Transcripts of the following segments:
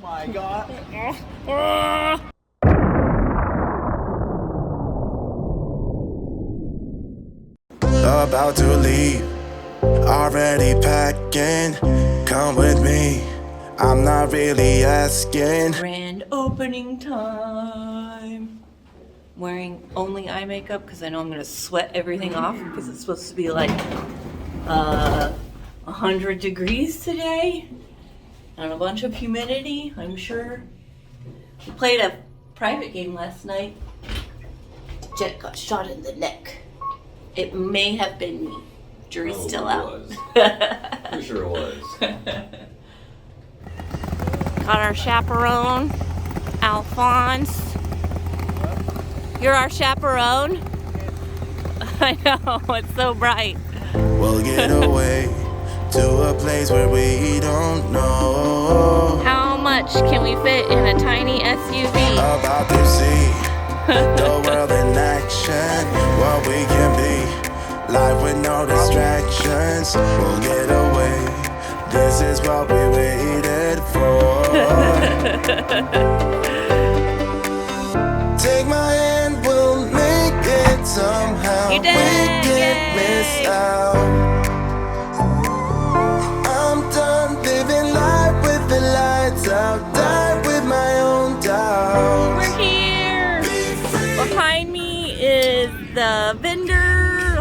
my god. About to leave, already packing. Come with me, I'm not really asking. Grand opening time. Wearing only eye makeup because I know I'm gonna sweat everything off because it's supposed to be like 100 degrees today and a bunch of humidity, I'm sure. We played a private game last night. Jet got shot in the neck. It may have been me. Jury's still out. For sure it was. Got our chaperone, Alfonse. You're our chaperone? I know, it's so bright. We'll get away to a place where we don't know. How much can we fit in a tiny SUV? About to see the world in action, what we can be. Life with no distractions. We'll get away. This is what we waited for. Take my hand, we'll make it somehow. You did, we can't miss out. I'm done living life with the lights out. Die with my own doubt. We're here. Behind me is the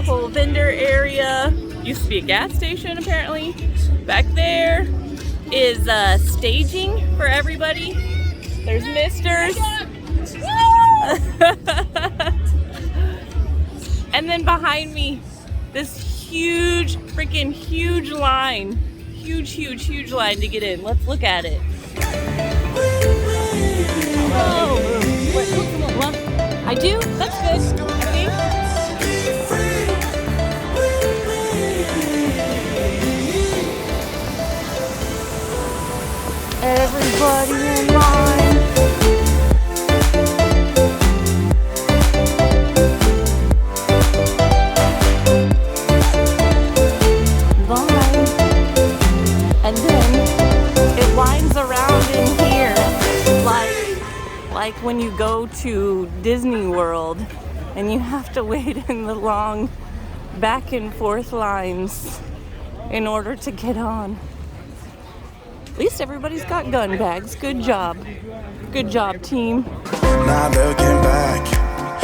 whole vendor area. Used to be a gas station apparently. Back there is staging for everybody. There's misters. And then behind me, this huge, freaking huge line. Huge line to get in. Let's look at it. Whoa. Well, I do? That's good. Okay. Everybody in line. Line. And then it winds around in here like when you go to Disney World and you have to wait in the long back and forth lines in order to get on. At least everybody's got gun bags. Good job. Good job, team. Now looking back,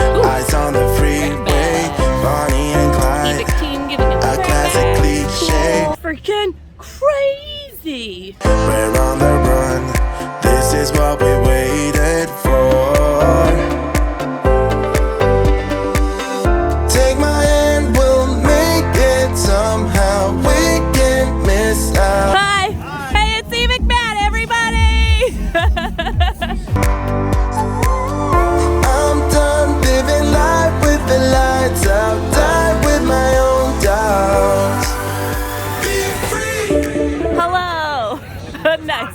eyes on the freeway, Bonnie and Clyde, Evike team giving it a classic cliche. Freaking crazy. We're on the run, this is what we waited for. Take my hand, we'll make it somehow. We can't miss out. Hi. Hey, it's Evike Matt, everybody. I'm done living life with the lights out. Die with my own doubts. Be free. Hello. Nice.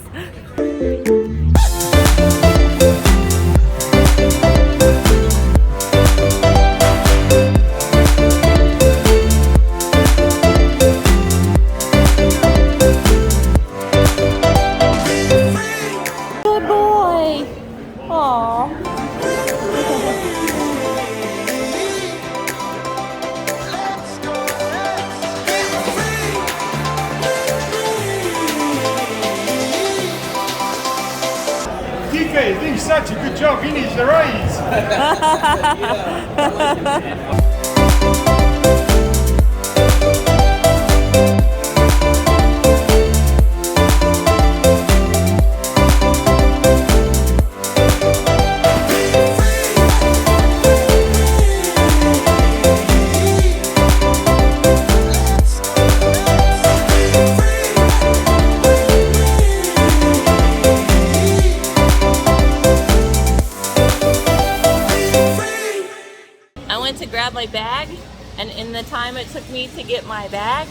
Good boy. Aw. DK is doing such a good job, he needs a raise. To grab my bag, and in the time it took me to get my bag,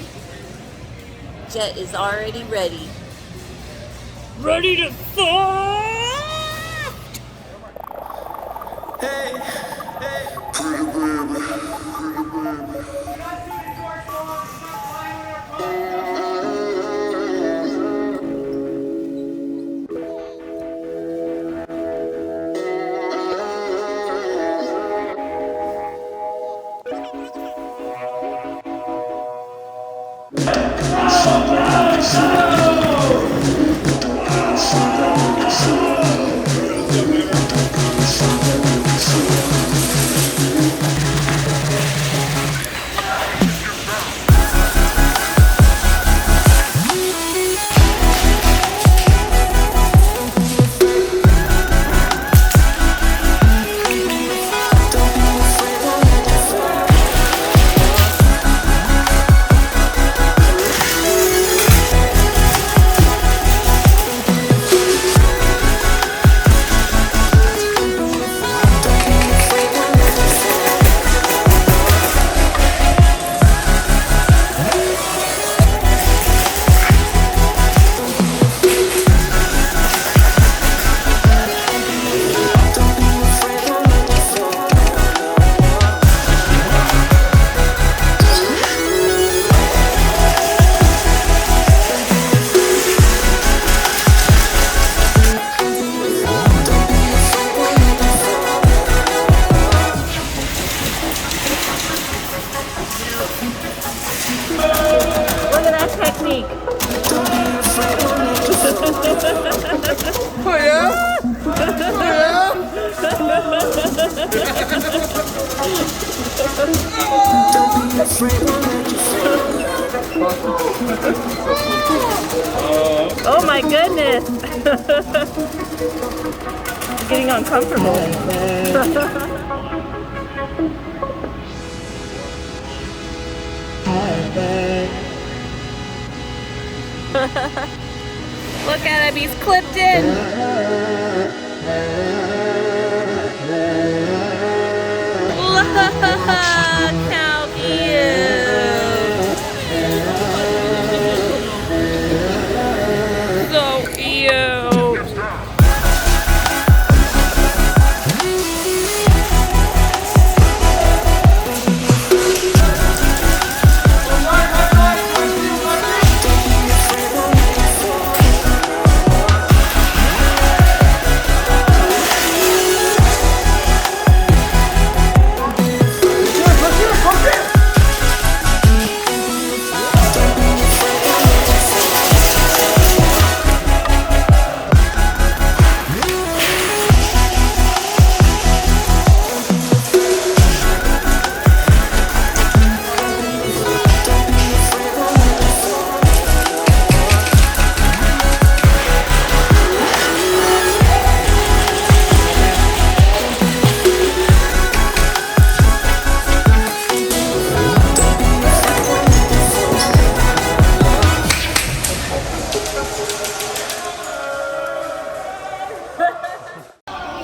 Jet is already ready. Ready to fight! Hey, hey, pretty baby, pretty baby. Oh yeah? Oh my goodness! I'm getting uncomfortable. Look at him, he's clipped in. Look how cute. So cute.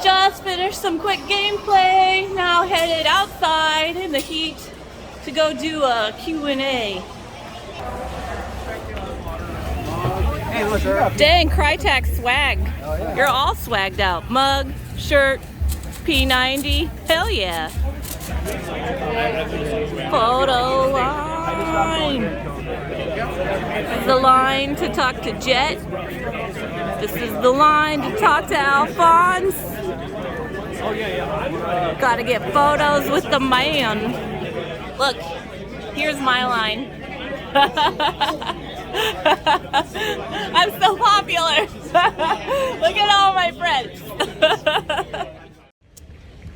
Just finished some quick gameplay. Now headed outside in the heat to go do a Q&A. Dang, Crytek swag. You're all swagged out. Mug, shirt, P90. Hell yeah. Photo line. This is the line to talk to Jet. This is the line to talk to Alfonse. Gotta get photos with the man. Look, here's my line. I'm so popular. Look at all my friends.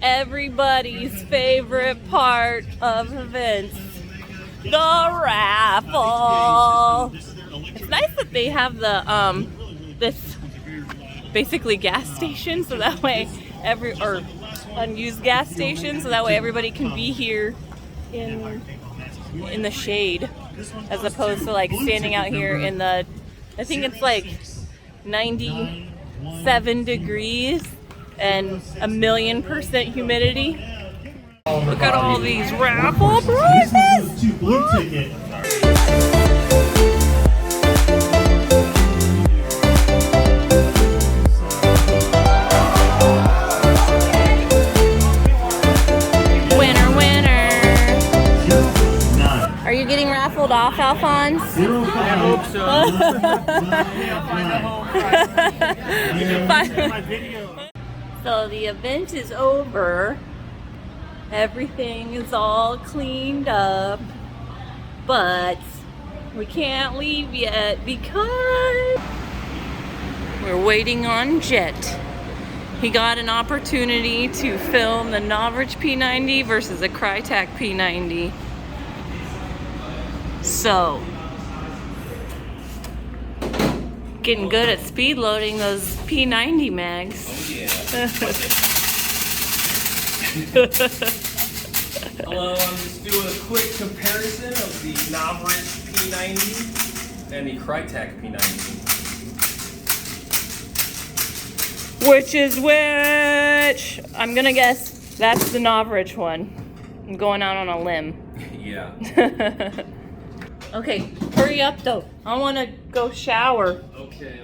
Everybody's favorite part of events, the raffle. It's nice that they have the this basically gas station, so that way or unused gas station, so that way everybody can be here in the shade, as opposed to like standing out here in the, I think it's like 97 degrees and 1,000,000% humidity. Look at all these raffle prizes! Are you getting raffled off, Alfonse? I hope so. So the event is over. Everything is all cleaned up. But we can't leave yet because we're waiting on Jet. He got an opportunity to film the Novrich P90 versus a Crytek P90. So, getting good at speed loading those P90 mags. Oh yeah. Hello, I'm just doing a quick comparison of the Novrich P90 and the Crytek P90. Which is which? I'm gonna guess that's the Novrich one. I'm going out on a limb. Yeah. Okay, hurry up though. I want to go shower. Okay.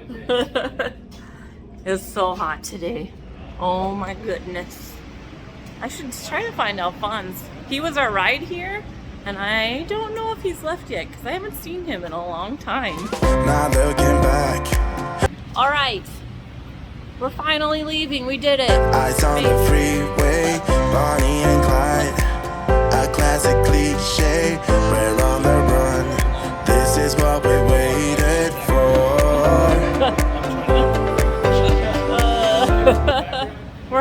It's so hot today. Oh my goodness. I should try to find Alfonse. He was our ride here, and I don't know if he's left yet because I haven't seen him in a long time. Not looking back. All right, we're finally leaving. We did it. Eyes on the freeway, Bonnie and Clyde. A classic cliche, we're on the run. This is what we waited for.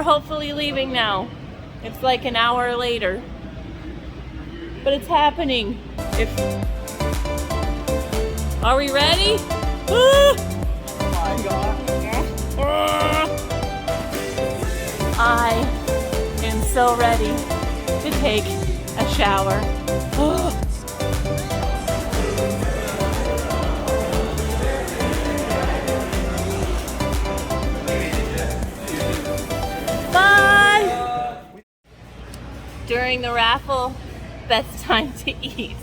hopefully leaving now. It's like an hour later. But it's happening. Are we ready? I am so ready to take a shower. Bye! During the raffle, best time to eat.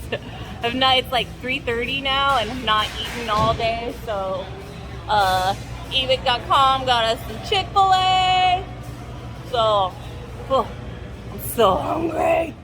It's like 3:30 now and I've not eaten all day, so Evike.com got us some Chick-fil-A. So, I'm so hungry.